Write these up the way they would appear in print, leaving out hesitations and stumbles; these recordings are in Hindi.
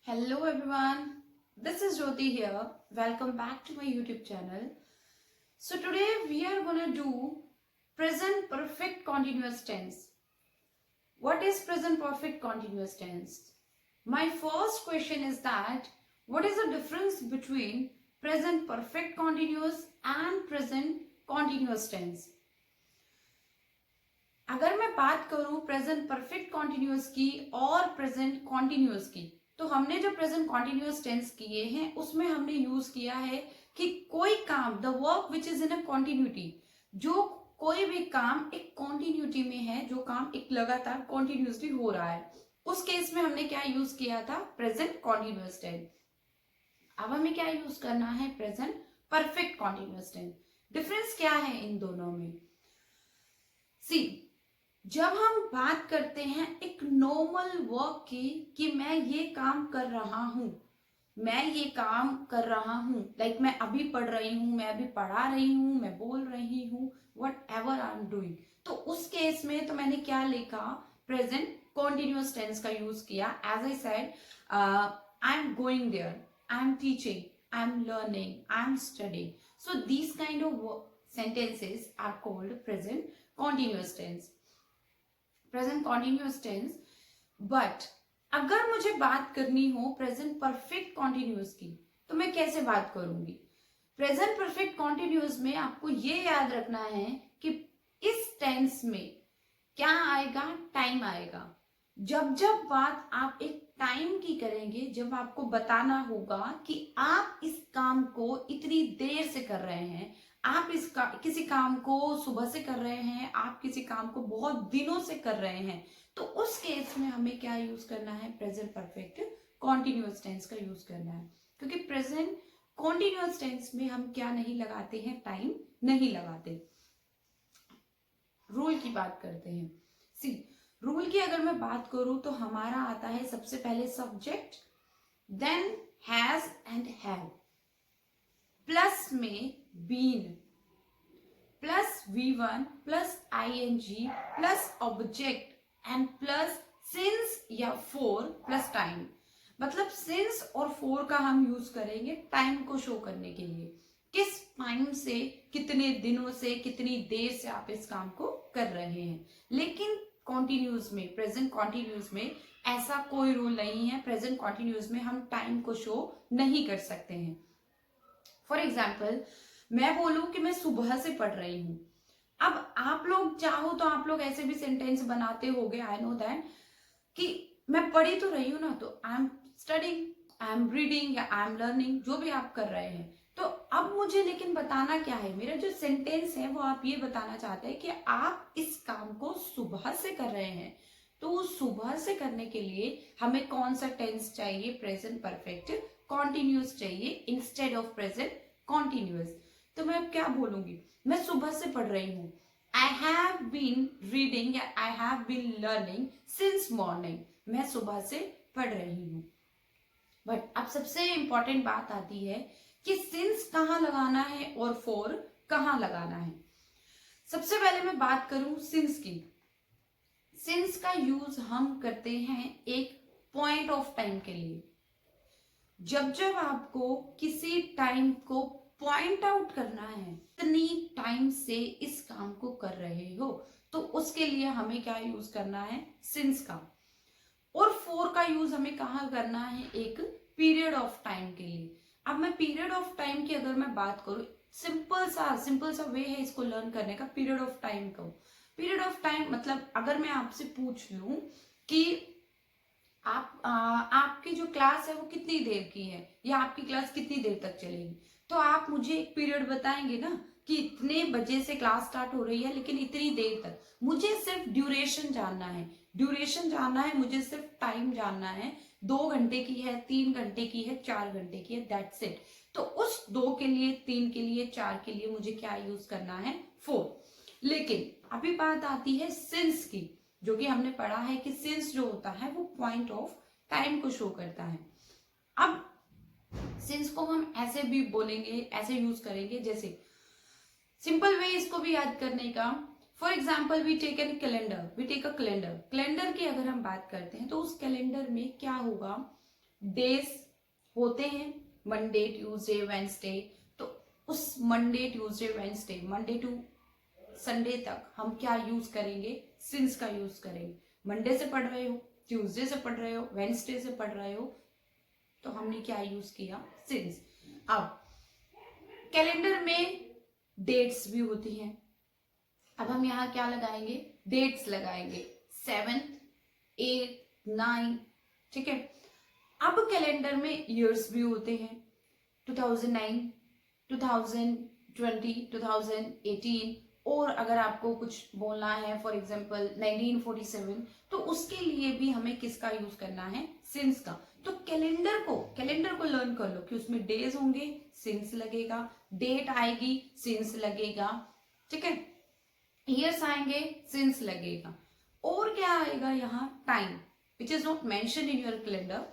Hello everyone, this is Jyoti here. Welcome back to my YouTube channel. So today we are gonna do present perfect continuous tense. What is present perfect continuous tense? My first question is that what is the difference between present perfect continuous and present continuous tense? अगर मैं बात करूं प्रेजेंट परफेक्ट कॉन्टिन्यूअस की और प्रेजेंट कॉन्टिन्यूअस की, तो हमने जो प्रेजेंट कॉन्टिन्यूअस टेंस किए हैं उसमें हमने यूज किया है कि कोई काम, the work which is in a continuity, जो कोई भी काम एक कॉन्टिन्यूटी में है, जो काम एक लगातार कॉन्टिन्यूसली हो रहा है, उस केस में हमने क्या यूज किया था? Present continuous tense. अब हमें क्या यूज करना है? Present perfect continuous tense. Difference क्या है इन दोनों में? सी, जब हम बात करते हैं एक नॉर्मल वर्क की कि मैं ये काम कर रहा हूं, मैं ये काम कर रहा हूं, लाइक मैं अभी पढ़ रही हूं, मैं अभी पढ़ा रही हूं, मैं बोल रही हूं, whatever I am doing, तो उस केस में तो मैंने क्या लिखा? प्रेजेंट कॉन्टिन्यूअस टेंस का यूज किया। As I said, I am going there, I am teaching, I am learning, I am studying. So these kind of sentences are called present continuous tense, present continuous tense. But अगर मुझे बात करनी हो प्रेजेंट परफेक्ट कॉन्टिन्यूअस की, तो मैं कैसे बात करूंगी? प्रेजेंट परफेक्ट कॉन्टिन्यूअस में आपको ये याद रखना है कि इस टेंस में क्या आएगा? टाइम आएगा। जब जब बात आप एक टाइम की करेंगे, जब आपको बताना होगा कि आप इस काम को इतनी देर से कर रहे हैं, आप किसी काम को सुबह से कर रहे हैं, आप किसी काम को बहुत दिनों से कर रहे हैं, तो उस केस में हमें क्या यूज करना है? प्रेजेंट परफेक्ट कॉन्टिन्यूअस टेंस का यूज करना है। क्योंकि प्रेजेंट कॉन्टिन्यूअस टेंस में हम क्या नहीं लगाते हैं? टाइम नहीं लगाते। रूल की बात करते हैं। सी, रूल की अगर मैं बात करूं तो हमारा आता है सबसे पहले subject, then has and have, plus में been, plus V1 plus ing plus object and plus since या फॉर प्लस टाइम। मतलब सिंस और फॉर का हम यूज करेंगे टाइम को शो करने के लिए, किस टाइम से, कितने दिनों से, कितनी देर से आप इस काम को कर रहे हैं। लेकिन कॉन्टिन्यूस में, प्रेजेंट कॉन्टिन्यूस में ऐसा कोई रूल नहीं है। प्रेजेंट कॉन्टिन्यूस में हम टाइम को शो नहीं कर सकते हैं। फॉर एग्जाम्पल, मैं बोलूं कि मैं सुबह से पढ़ रही हूं। अब आप लोग चाहो तो आप लोग ऐसे भी सेंटेंस बनाते होगे, आई नो दैट, कि मैं पढ़ी तो रही हूं ना, तो आई am studying, I am reading या आई एम लर्निंग, जो भी आप कर रहे हैं। तो अब मुझे लेकिन बताना क्या है? मेरा जो सेंटेंस है वो आप ये बताना चाहते हैं कि आप इस काम को सुबह से कर रहे हैं, तो सुबह से करने के लिए हमें कौन सा टेंस चाहिए? प्रेजेंट परफेक्ट कॉन्टिन्यूअस चाहिए इंस्टेड ऑफ प्रेजेंट कॉन्टिन्यूअस। तो मैं अब क्या बोलूंगी? मैं सुबह से पढ़ रही हूं, आई हैव बीन रीडिंग या I have been learning since morning. मैं सुबह से पढ़ रही हूं। बट अब सबसे इंपॉर्टेंट बात आती है कि सिंस कहाँ लगाना है और फॉर कहाँ लगाना है। सबसे पहले मैं बात करूं सिंस की। सिंस का यूज हम करते हैं एक पॉइंट ऑफ टाइम के लिए। जब जब आपको किसी टाइम को पॉइंट आउट करना है, इतनी टाइम से इस काम को कर रहे हो, तो उसके लिए हमें क्या यूज करना है? सिंस का। और फॉर का यूज हमें कहाँ करना है? एक पीरियड ऑफ टाइम के लिए। अब मैं पीरियड ऑफ टाइम की अगर मैं बात करूं, सिंपल सा वे है इसको लर्न करने का। पीरियड ऑफ टाइम को, पीरियड ऑफ टाइम मतलब अगर मैं आपसे पूछ लूं कि आपकी जो क्लास है वो कितनी देर की है, या आपकी क्लास कितनी देर तक चलेगी, तो आप मुझे एक पीरियड बताएंगे ना कि इतने बजे से क्लास स्टार्ट हो रही है लेकिन इतनी देर तक। मुझे सिर्फ ड्यूरेशन जानना है, ड्यूरेशन जानना है, मुझे सिर्फ टाइम जानना है। 2 घंटे की है, 3 घंटे की है, 4 घंटे की है, दैट्स इट। तो उस 2 के लिए, 3 के लिए, 4 के लिए मुझे क्या यूज करना है? 4। लेकिन अभी बात आती है सिंस की, जो कि हमने पढ़ा है कि सिंस जो होता है वो पॉइंट ऑफ टाइम को शो करता है। अब सिंस को हम ऐसे भी बोलेंगे, ऐसे यूज करेंगे, जैसे सिंपल वे इसको भी याद करने का। For example, we take an calendar, we take a calendar. Calendar की अगर हम बात करते हैं तो उस कैलेंडर में क्या होगा? डेज होते हैं मंडे ट्यूसडे वेंसडे, तो उस Monday Tuesday Wednesday, Monday to Sunday तक हम क्या यूज करेंगे, सिंस का यूज करेंगे। मंडे से पढ़ रहे हो, ट्यूसडे से पढ़ रहे हो, वेंसडे से पढ़ रहे हो, तो हमने क्या यूज किया, सिंस। अब कैलेंडर में डेट्स भी होती हैं, अब हम यहाँ क्या लगाएंगे, डेट्स लगाएंगे, 7th 8th 9th, ठीक है। अब कैलेंडर में ईयर्स भी होते हैं, 2009 2020 2018, और अगर आपको कुछ बोलना है फॉर एग्जांपल 1947, तो उसके लिए भी हमें किसका यूज करना है, सिंस का। तो कैलेंडर को लर्न कर लो कि उसमें डेज होंगे, सिंस लगेगा, डेट आएगी, सिंस लगेगा, ठीक है, ईयर्स आएंगे, सिंस लगेगा, और क्या आएगा यहाँ, time which is not mention in your calendar,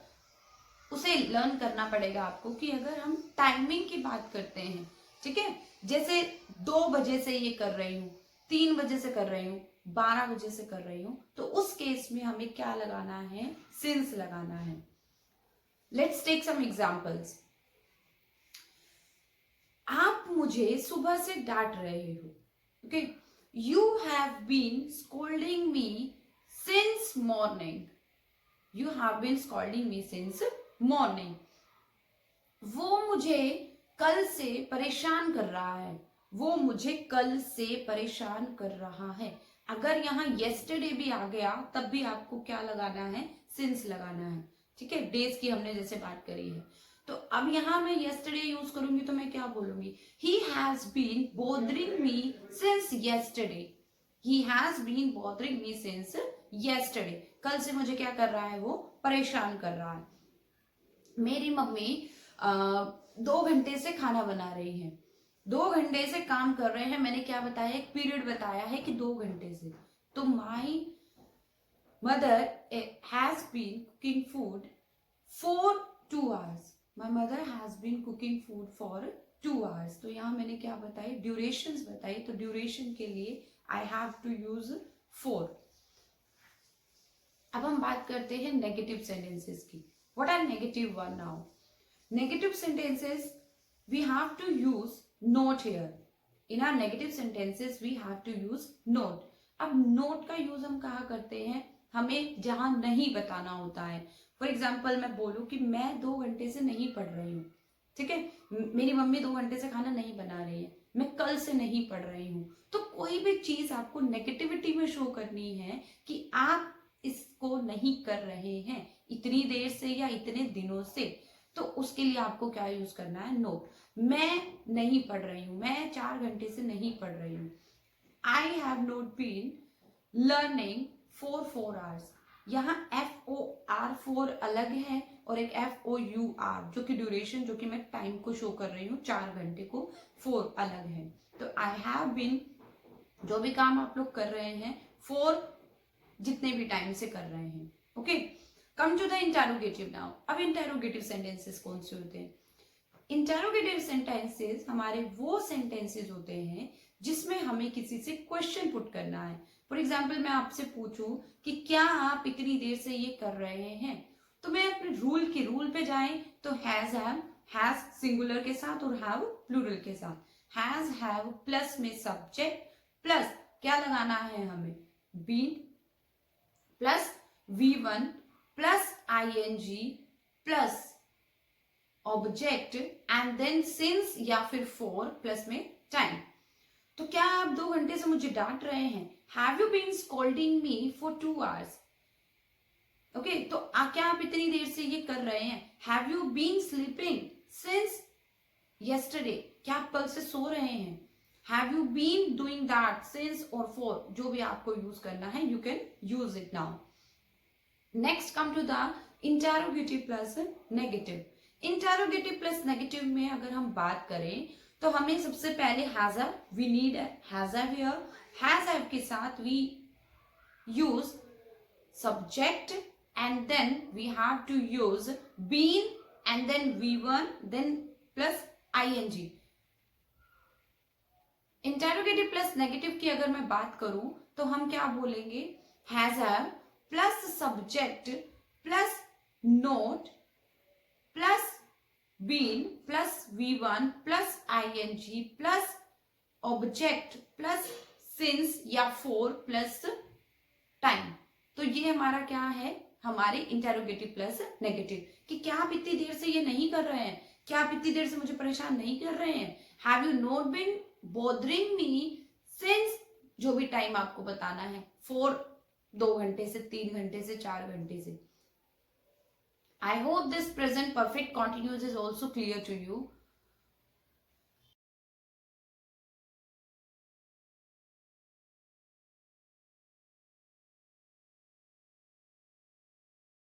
उसे लर्न करना पड़ेगा आपको कि अगर हम टाइमिंग की बात करते हैं, ठीक है, जैसे 2 बजे से ये कर रही हूँ, 3 बजे से कर रही हूँ, 12 बजे से कर रही हूँ, तो उस केस में हमें क्या लगाना है, सिंस लगाना है। Let's take some examples. आप मुझे सुबह से डांट रहे हो, okay, you have been scolding me since morning, you have been scolding me since morning. वो मुझे कल से परेशान कर रहा है, वो मुझे कल से परेशान कर रहा है। अगर यहाँ येस्टरडे भी आ गया तब भी आपको क्या लगाना है, सिंस लगाना है, ठीक है, डेज की हमने जैसे बात करी है। तो अब यहाँ मैं येस्टरडे यूज करूंगी तो मैं क्या बोलूंगी, he has been bothering me since yesterday, he has been bothering me since yesterday, कल से मुझे क्या कर रहा है, वो परेशान कर रहा है। मेरी मम्मी 2 घंटे से खाना बना रही है, 2 घंटे से काम कर रहे हैं, मैंने क्या बताया, एक पीरियड बताया है कि 2 घंटे से, तो my mother has been cooking food for 2 hours, my mother has been cooking food for 2 hours। तो यहाँ मैंने क्या बताई, ड्यूरेशंस बताई, तो ड्यूरेशन के लिए आई हैव टू यूज 4। अब हम बात करते हैं नेगेटिव सेंटेंसेस की। What are negative one now, negative sentences we have to use note here, in our negative sentences we have to use note। अब note का यूज हम कहाँ करते हैं, हमें जहां नहीं बताना होता है। फॉर एग्जाम्पल मैं बोलूं कि मैं 2 घंटे से नहीं पढ़ रही हूँ, ठीक है, मेरी मम्मी 2 घंटे से खाना नहीं बना रही है, मैं कल से नहीं पढ़ रही हूँ, तो कोई भी चीज आपको नेगेटिविटी में शो करनी है कि आप इसको नहीं कर रहे हैं इतनी देर से या इतने दिनों से, तो उसके लिए आपको क्या यूज करना है, नोट। मैं नहीं पढ़ रही हूं, मैं 4 घंटे से नहीं पढ़ रही हूं, I have not been learning for 4 hours। यहाँ FOR 4 अलग है और एक FOUR जो कि ड्यूरेशन, जो कि मैं टाइम को शो कर रही हूँ, 4 घंटे को 4 अलग है। तो आई हैव बीन, जो भी काम आप लोग कर रहे हैं, 4 जितने भी टाइम से कर रहे हैं, okay. Come to the interrogative now. अब इंटेरोगेटिव सेंटेंसेस कौन से होते हैं, इंटेरोगेटिव सेंटेंसेस हमारे वो सेंटेंसेस होते हैं जिसमें हमें किसी से क्वेश्चन पुट करना है। फॉर एग्जाम्पल मैं आपसे पूछूं कि क्या आप इतनी देर से ये कर रहे हैं, तो मैं अपने रूल पे जाएं तो हैज सिंगुलर के साथ और हैव प्लूरल के साथ। हैव प्लस में सब्जेक्ट प्लस क्या लगाना है हमें, been plus V1 plus ING plus object and then since या फिर फॉर प्लस में टाइम। तो क्या आप 2 घंटे से मुझे डांट रहे हैं, have you been scolding me for 2 hours, okay. तो क्या आप इतनी देर से ये कर रहे हैं, have you been sleeping since yesterday, क्या आप कल से सो रहे हैं, have you been doing that since और फॉर, जो भी आपको यूज करना है you can use it now. Next come to the interrogative plus negative. Interrogative plus negative में अगर हम बात करें तो हमें सबसे पहले has have, we need has have here, has have के साथ we use subject and then we have to use been and then V1 then plus ING। Interrogative plus negative की अगर मैं बात करूं तो हम क्या बोलेंगे, has have plus subject plus not plus been plus V1 plus ing plus object plus since या फॉर प्लस टाइम। तो ये हमारा क्या है, हमारे इंटेरोगेटिव प्लस नेगेटिव, कि क्या आप इतनी देर से ये नहीं कर रहे हैं, क्या आप इतनी देर से मुझे परेशान नहीं कर रहे हैं, have you not been bothering me since, जो भी टाइम आपको बताना है, 2 घंटे से 3 घंटे से 4 घंटे से। I hope this present perfect continuous is also clear to you.